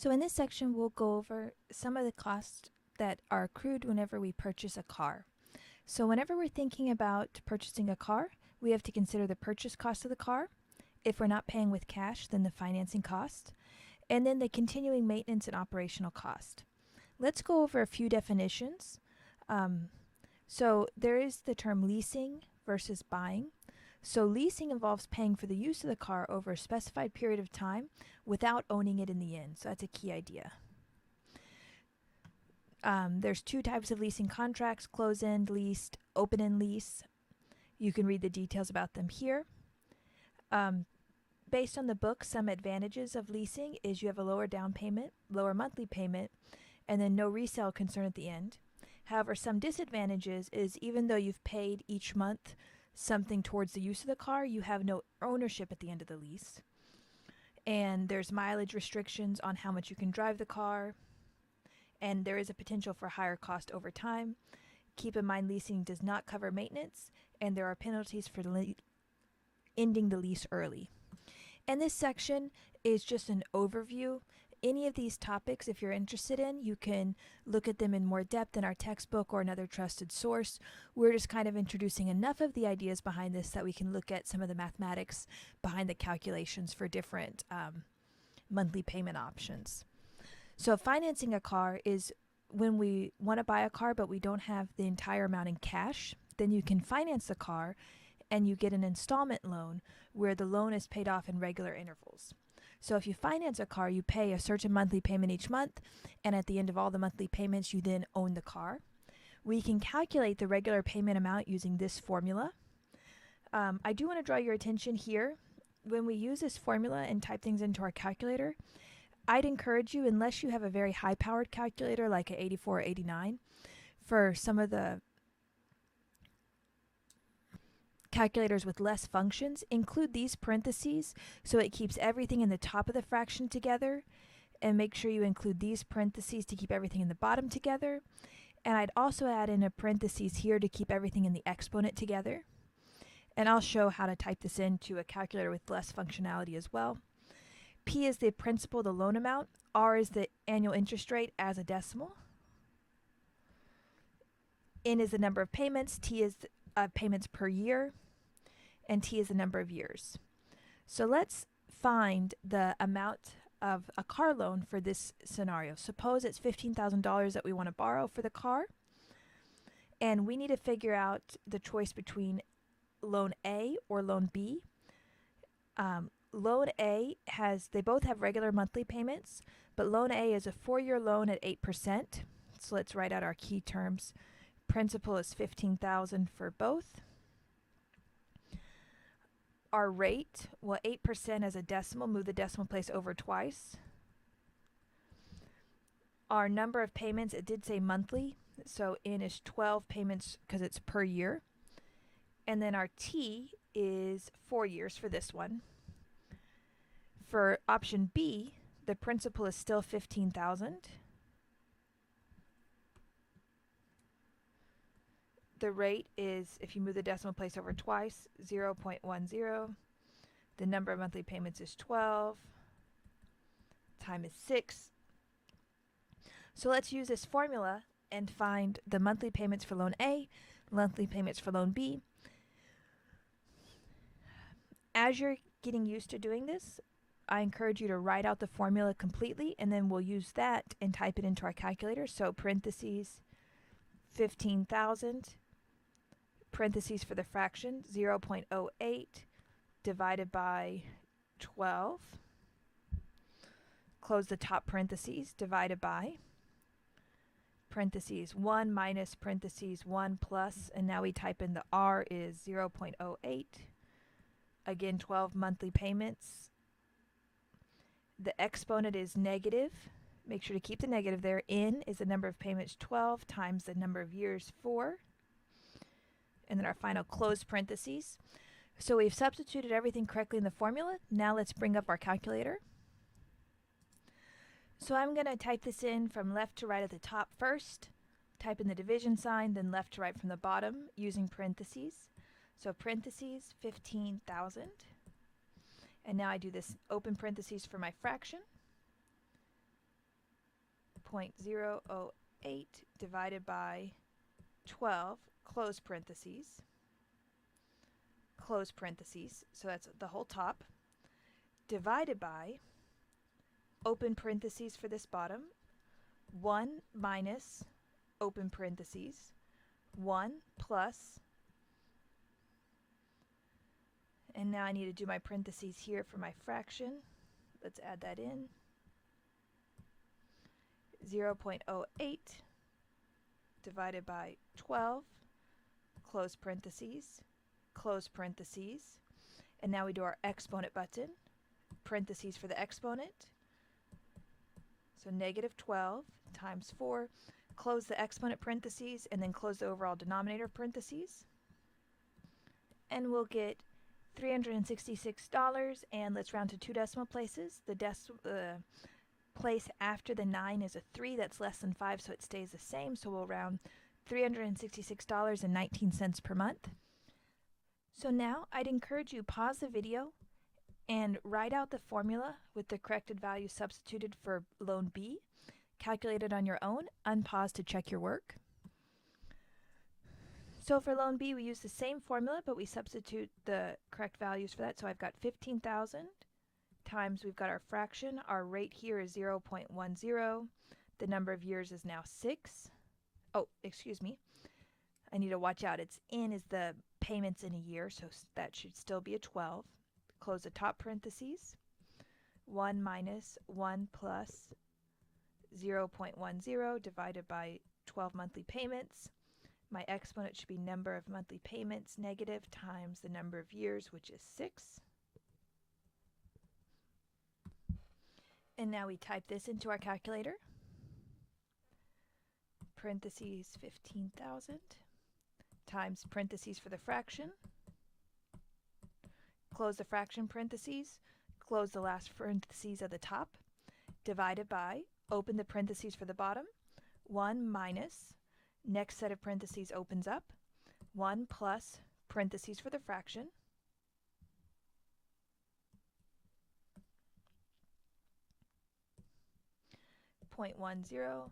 So in this section, we'll go over some of the costs that are accrued whenever we purchase a car. So whenever we're thinking about purchasing a car, we have to consider the purchase cost of the car. If we're not paying with cash, then the financing cost, and then the continuing maintenance and operational cost. Let's go over a few definitions. So there is the term leasing versus buying. So leasing involves paying for the use of the car over a specified period of time without owning it in the end. So that's a key idea. There's two types of leasing contracts: close-end leased, open-end lease. You can read the details about them here. Based on the book, some advantages of leasing is you have a lower down payment, lower monthly payment, and then no resale concern at the end. However, some disadvantages is even though you've paid each month something towards the use of the car, you have no ownership at the end of the lease. And there's mileage restrictions on how much you can drive the car, and there is a potential for higher cost over time. Keep in mind, leasing does not cover maintenance, and there are penalties for ending the lease early. And this section is just an overview. Any of these topics, if you're interested in, you can look at them in more depth in our textbook or another trusted source. We're just kind of introducing enough of the ideas behind this that we can look at some of the mathematics behind the calculations for different monthly payment options. So financing a car is when we want to buy a car but we don't have the entire amount in cash. Then you can finance the car and you get an installment loan where the loan is paid off in regular intervals. So if you finance a car, you pay a certain monthly payment each month, and at the end of all the monthly payments, you then own the car. We can calculate the regular payment amount using this formula. I do want to draw your attention here. When we use this formula and type things into our calculator, I'd encourage you, unless you have a very high-powered calculator like an 84 or 89, for some of the calculators with less functions, include these parentheses so it keeps everything in the top of the fraction together, and make sure you include these parentheses to keep everything in the bottom together. And I'd also add in a parentheses here to keep everything in the exponent together. And I'll show how to type this into a calculator with less functionality as well. P is the principal, the loan amount. R is the annual interest rate as a decimal. N is the number of payments. T is payments per year, and T is the number of years. So let's find the amount of a car loan for this scenario. Suppose it's $15,000 that we want to borrow for the car, and we need to figure out the choice between loan A or loan B. Loan A they both have regular monthly payments, but loan A is a 4-year loan at 8%. So let's write out our key terms. Principal is $15,000 for both. Our rate, well, 8% as a decimal, move the decimal place over twice. Our number of payments, it did say monthly, so N is 12 payments because it's per year. And then our T is 4 years for this one. For option B, the principal is still $15,000. The rate is, if you move the decimal place over twice, 0.10. The number of monthly payments is 12. Time is 6. So let's use this formula and find the monthly payments for loan A, monthly payments for loan B. As you're getting used to doing this, I encourage you to write out the formula completely, and then we'll use that and type it into our calculator. So parentheses 15,000, parentheses for the fraction 0.08 divided by 12, close the top parentheses, divided by parentheses 1 minus parentheses 1 plus, and now we type in the R is 0.08. Again, 12 monthly payments. The exponent is negative. Make sure to keep the negative there. N is the number of payments, 12, times the number of years, 4. And then our final close parentheses. So we've substituted everything correctly in the formula. Now let's bring up our calculator. So I'm going to type this in from left to right at the top first. Type in the division sign, then left to right from the bottom using parentheses. So parentheses 15,000. And now I do this open parentheses for my fraction. 0.008 divided by 12, close parentheses, so that's the whole top, divided by, open parentheses for this bottom, 1 minus, open parentheses, 1 plus, and now I need to do my parentheses here for my fraction. Let's add that in. 0.08 divided by 12, close parentheses, and now we do our exponent button, parentheses for the exponent, so negative 12 times 4, close the exponent parentheses, and then close the overall denominator parentheses, and we'll get $366, and let's round to 2 decimal places. The place after the 9 is a 3 that's less than 5, so it stays the same, so we'll round $366.19 per month. So now I'd encourage you pause the video and write out the formula with the corrected value substituted for loan B, calculate it on your own, unpause to check your work. So for loan B, we use the same formula, but we substitute the correct values for that. So I've got 15,000 times, we've got our fraction. Our rate here is 0.10. The number of years is now 6. Oh, excuse me. I need to watch out. It's in is the payments in a year, so that should still be a 12. Close the top parentheses. 1 minus 1 plus 0.10 divided by 12 monthly payments. My exponent should be number of monthly payments negative times the number of years, which is 6. And now we type this into our calculator. Parentheses 15,000 times parentheses for the fraction. Close the fraction parentheses, close the last parentheses at the top, divided by, open the parentheses for the bottom, 1 minus, next set of parentheses opens up, 1 plus parentheses for the fraction, .10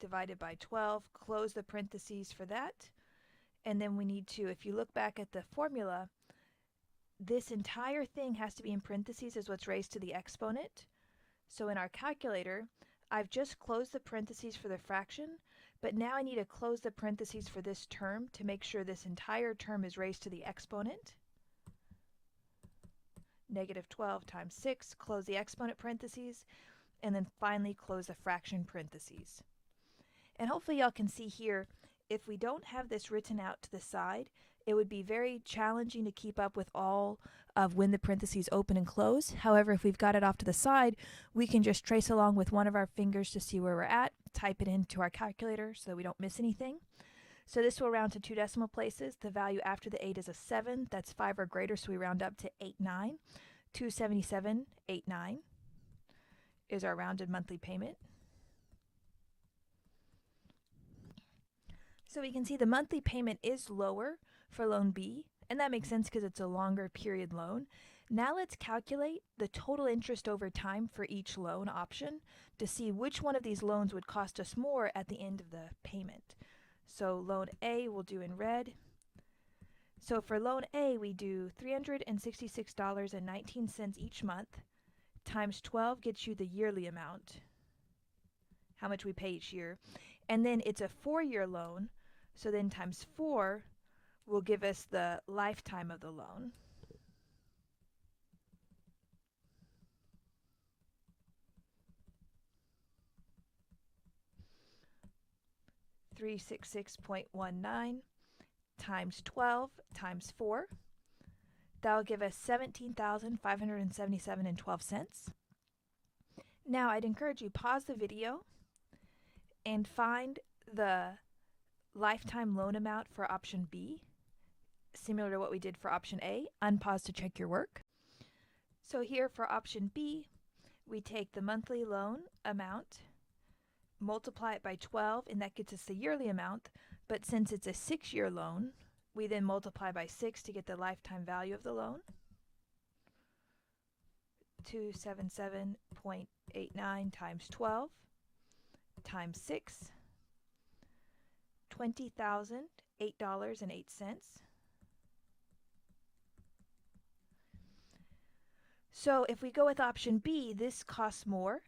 divided by 12, close the parentheses for that, and then we need to, if you look back at the formula, this entire thing has to be in parentheses as what's raised to the exponent. So in our calculator, I've just closed the parentheses for the fraction, but now I need to close the parentheses for this term to make sure this entire term is raised to the exponent. Negative 12 times 6, close the exponent parentheses, and then finally close the fraction parentheses. And hopefully y'all can see here, if we don't have this written out to the side, it would be very challenging to keep up with all of when the parentheses open and close. However, if we've got it off to the side, we can just trace along with one of our fingers to see where we're at, type it into our calculator so that we don't miss anything. So this will round to 2 decimal places. The value after the 8 is a 7. That's 5 or greater, so we round up to 89. 277.89 is our rounded monthly payment. So we can see the monthly payment is lower for loan B, and that makes sense because it's a longer period loan. Now let's calculate the total interest over time for each loan option to see which one of these loans would cost us more at the end of the payment. So loan A we'll do in red. So for loan A we do $366.19 each month times 12 gets you the yearly amount, how much we pay each year. And then it's a 4-year loan, so then times 4 will give us the lifetime of the loan. $366.19 times 12 times 4. That will give us $17,577.12. Now I'd encourage you pause the video and find the lifetime loan amount for option B, similar to what we did for option A. Unpause to check your work. So here for option B, we take the monthly loan amount, multiply it by 12, and that gets us the yearly amount. But since it's a 6-year loan, we then multiply by 6 to get the lifetime value of the loan. 277.89 times 12 times 6, $20,008.08. So if we go with option B, this costs more,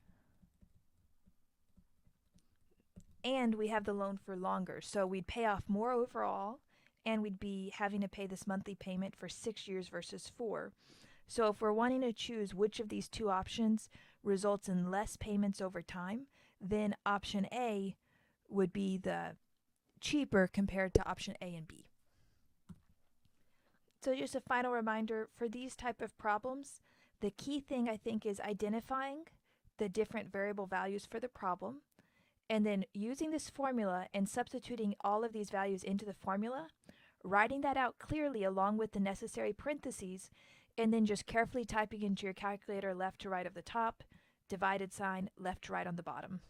and we have the loan for longer. So we'd pay off more overall, and we'd be having to pay this monthly payment for 6 years versus 4. So if we're wanting to choose which of these two options results in less payments over time, then option A would be the cheaper compared to option A and B. So just a final reminder, for these type of problems, the key thing I think is identifying the different variable values for the problem, and then using this formula and substituting all of these values into the formula, writing that out clearly along with the necessary parentheses, and then just carefully typing into your calculator left to right of the top, divided sign left to right on the bottom.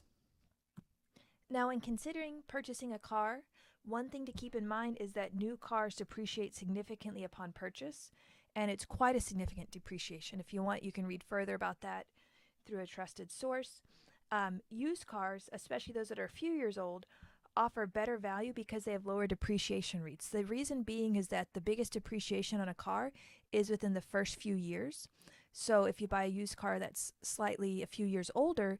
Now, in considering purchasing a car, one thing to keep in mind is that new cars depreciate significantly upon purchase, and it's quite a significant depreciation. If you want, you can read further about that through a trusted source. Used cars, especially those that are a few years old, offer better value because they have lower depreciation rates. The reason being is that the biggest depreciation on a car is within the first few years. So if you buy a used car that's slightly a few years older,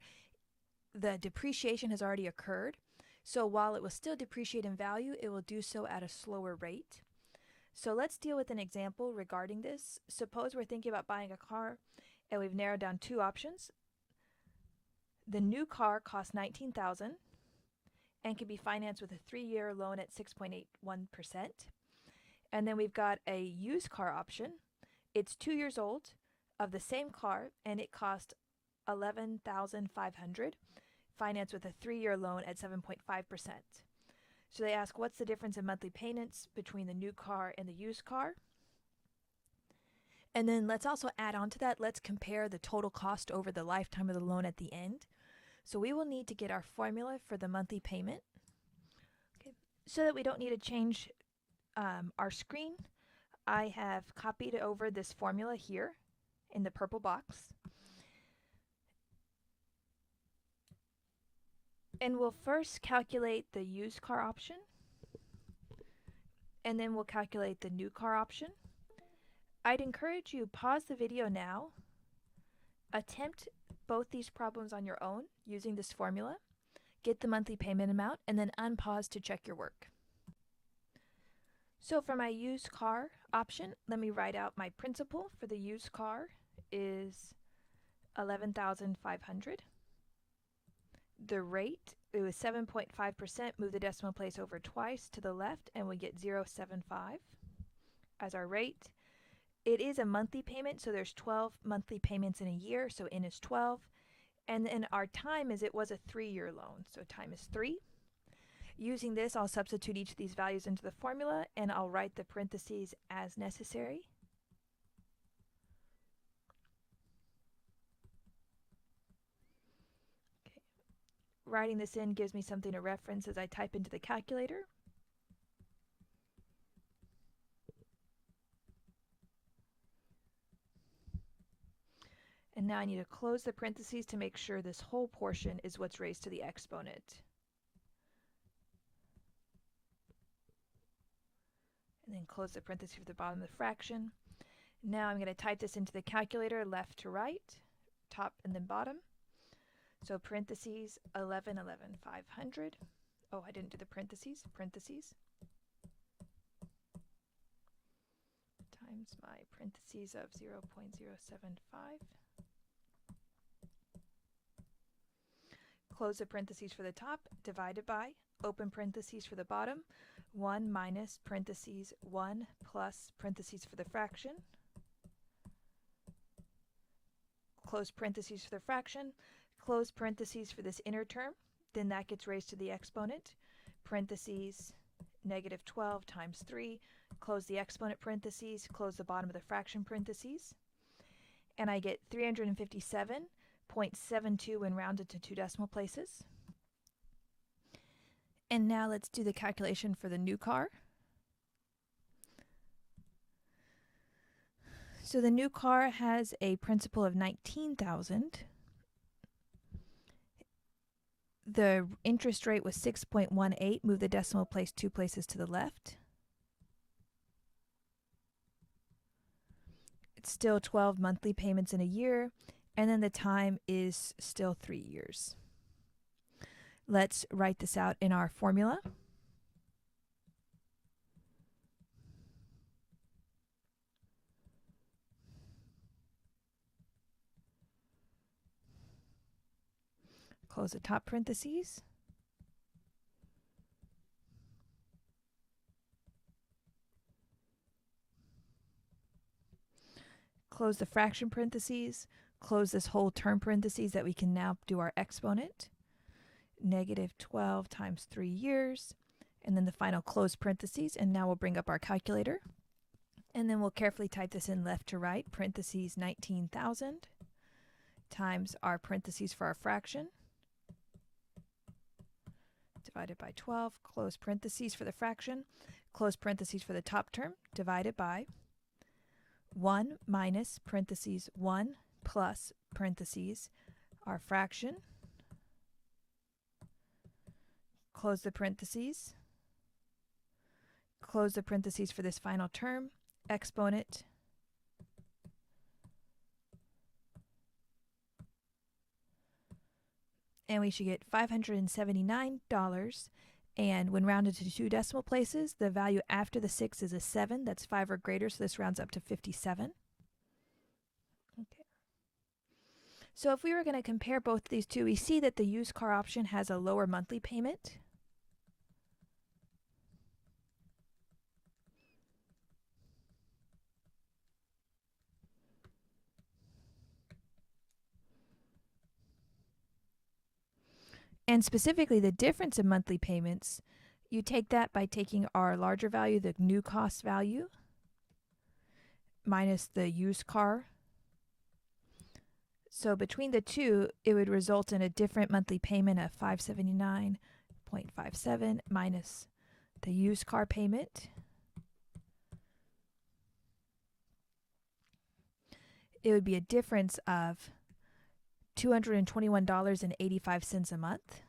the depreciation has already occurred. So while it will still depreciate in value, it will do so at a slower rate. So let's deal with an example regarding this. Suppose we're thinking about buying a car and we've narrowed down two options. The new car costs $19,000 and can be financed with a 3-year loan at 6.81%. And then we've got a used car option. It's 2 years old of the same car and it cost $11,500, financed with a 3-year loan at 7.5%. So they ask, what's the difference in monthly payments between the new car and the used car? And then let's also add on to that, let's compare the total cost over the lifetime of the loan at the end. So we will need to get our formula for the monthly payment. Okay. So that we don't need to change our screen, I have copied over this formula here in the purple box. And we'll first calculate the used car option, and then we'll calculate the new car option. I'd encourage you pause the video now, attempt both these problems on your own using this formula, get the monthly payment amount, and then unpause to check your work. So for my used car option, let me write out my principal for the used car is $11,500. The rate, it was 7.5%, move the decimal place over twice to the left, and we get 0.75 as our rate. It is a monthly payment, so there's 12 monthly payments in a year, so N is 12. And then our time is, it was a 3-year loan, so time is 3. Using this, I'll substitute each of these values into the formula, and I'll write the parentheses as necessary. Okay. Writing this in gives me something to reference as I type into the calculator. And now I need to close the parentheses to make sure this whole portion is what's raised to the exponent. And then close the parentheses for the bottom of the fraction. Now I'm going to type this into the calculator left to right, top and then bottom. So parentheses 500. Oh, I didn't do the parentheses. Times my parentheses of 0.075. Close the parentheses for the top, divided by, open parentheses for the bottom, 1 minus parentheses 1 plus parentheses for the fraction. Close parentheses for the fraction, close parentheses for this inner term, then that gets raised to the exponent, parentheses negative 12 times 3, close the exponent parentheses, close the bottom of the fraction parentheses, and I get 357.72 when rounded to 2 decimal places. And now let's do the calculation for the new car. So the new car has a principal of $19,000. The interest rate was 6.18. Move the decimal place 2 places to the left. It's still 12 monthly payments in a year, and then the time is still 3 years. Let's write this out in our formula. Close the top parentheses. Close the fraction parentheses. Close this whole term parentheses that we can now do our exponent. Negative 12 times 3 years. And then the final close parentheses. And now we'll bring up our calculator. And then we'll carefully type this in left to right. Parentheses 19,000 times our parentheses for our fraction. Divided by 12. Close parentheses for the fraction. Close parentheses for the top term. Divided by 1 minus parentheses 1 plus parentheses our fraction. Close the parentheses. Close the parentheses for this final term. Exponent. And we should get $579. And when rounded to 2 decimal places, the value after the 6 is a 7. That's 5 or greater, so this rounds up to 57. Okay. So if we were going to compare both of these two, we see that the used car option has a lower monthly payment. And specifically, the difference in monthly payments, you take that by taking our larger value, the new cost value, minus the used car. So between the two, it would result in a different monthly payment of $579.57 minus the used car payment. It would be a difference of $221.85 a month.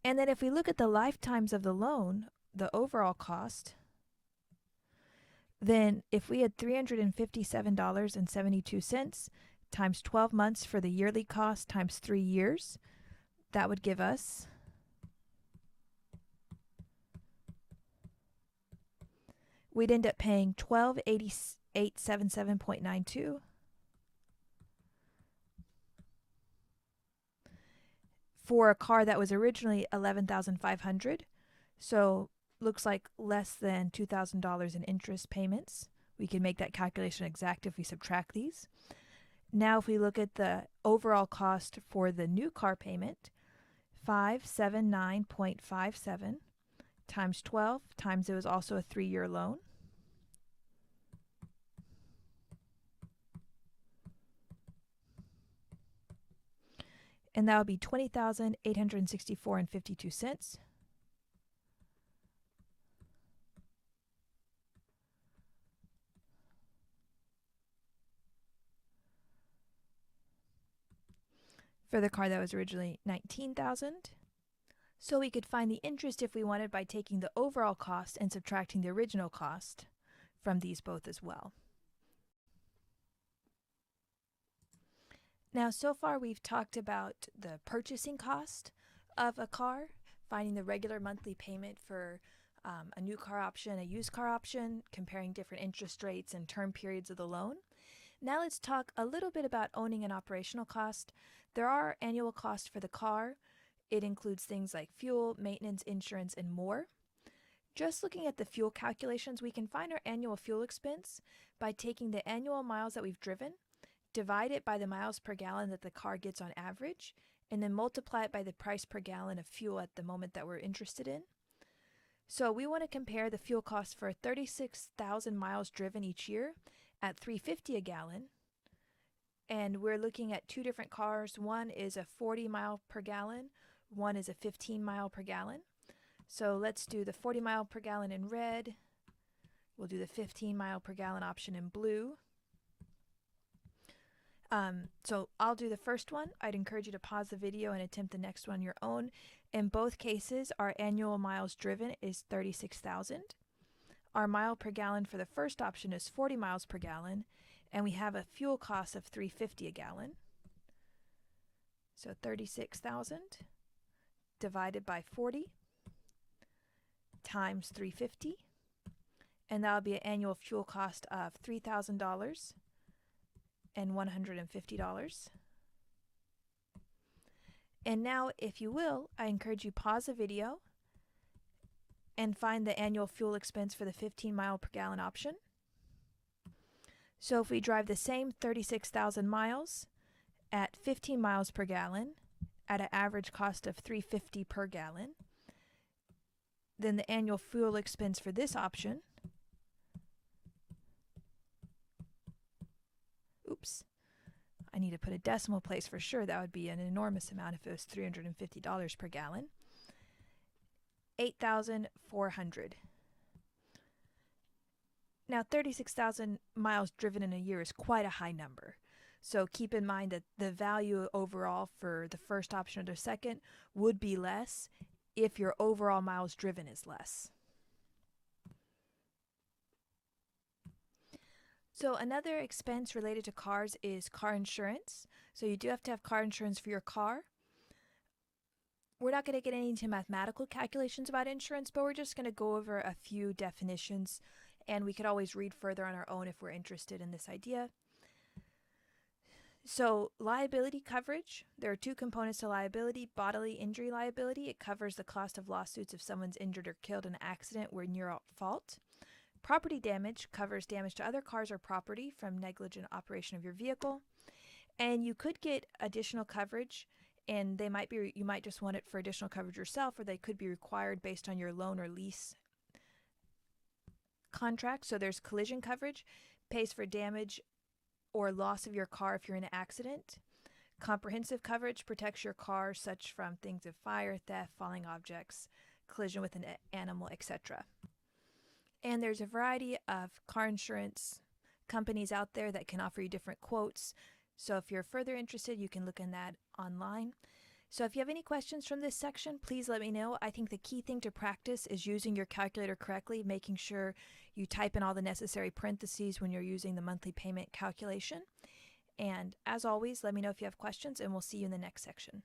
And then if we look at the lifetimes of the loan, the overall cost, then if we had $357.72 times 12 months for the yearly cost times 3 years, that would give us we'd end up paying $1,288.77.92 for a car that was originally $11,500. So looks like less than $2,000 in interest payments. We can make that calculation exact if we subtract these. Now if we look at the overall cost for the new car payment, $579.57 times 12 times it was also a 3-year loan. And that would be $20,864.52. For the car that was originally $19,000. So we could find the interest if we wanted by taking the overall cost and subtracting the original cost from these both as well. Now, so far we've talked about the purchasing cost of a car, finding the regular monthly payment for a new car option, a used car option, comparing different interest rates and term periods of the loan. Now let's talk a little bit about owning and operational cost. There are annual costs for the car. It includes things like fuel, maintenance, insurance, and more. Just looking at the fuel calculations, we can find our annual fuel expense by taking the annual miles that we've driven, divide it by the miles per gallon that the car gets on average, and then multiply it by the price per gallon of fuel at the moment that we're interested in. So we want to compare the fuel cost for 36,000 miles driven each year at $3.50 a gallon. And we're looking at two different cars. One is a 40 mile per gallon. One is a 15 mile per gallon. So let's do the 40 mile per gallon in red. We'll do the 15 mile per gallon option in blue. So I'll do the first one. I'd encourage you to pause the video and attempt the next one your own. In both cases, our annual miles driven is 36,000. Our mile per gallon for the first option is 40 miles per gallon, and we have a fuel cost of $3.50 a gallon. So 36,000 divided by 40 times 350, and that'll be an annual fuel cost of $3,000 and $150. And now, if you will, I encourage you pause the video and find the annual fuel expense for the 15 mile per gallon option. So if we drive the same 36,000 miles at 15 miles per gallon at an average cost of $3.50 per gallon, then the annual fuel expense for this option, I need to put a decimal place for sure. That would be an enormous amount if it was $350 per gallon. $8,400. Now, 36,000 miles driven in a year is quite a high number. So keep in mind that the value overall for the first option or the second would be less if your overall miles driven is less. So another expense related to cars is car insurance. So you do have to have car insurance for your car. We're not going to get into mathematical calculations about insurance, but we're just going to go over a few definitions, and we could always read further on our own if we're interested in this idea. So liability coverage, there are two components to liability. Bodily injury liability, it covers the cost of lawsuits if someone's injured or killed in an accident where you're at fault. Property damage covers damage to other cars or property from negligent operation of your vehicle. And you could get additional coverage, and you might just want it for additional coverage yourself, or they could be required based on your loan or lease contract. So there's collision coverage, pays for damage or loss of your car if you're in an accident. Comprehensive coverage protects your car, such from things of fire, theft, falling objects, collision with an animal, etc. And there's a variety of car insurance companies out there that can offer you different quotes. So if you're further interested, you can look in that online. So if you have any questions from this section, please let me know. I think the key thing to practice is using your calculator correctly, making sure you type in all the necessary parentheses when you're using the monthly payment calculation. And as always, let me know if you have questions, and we'll see you in the next section.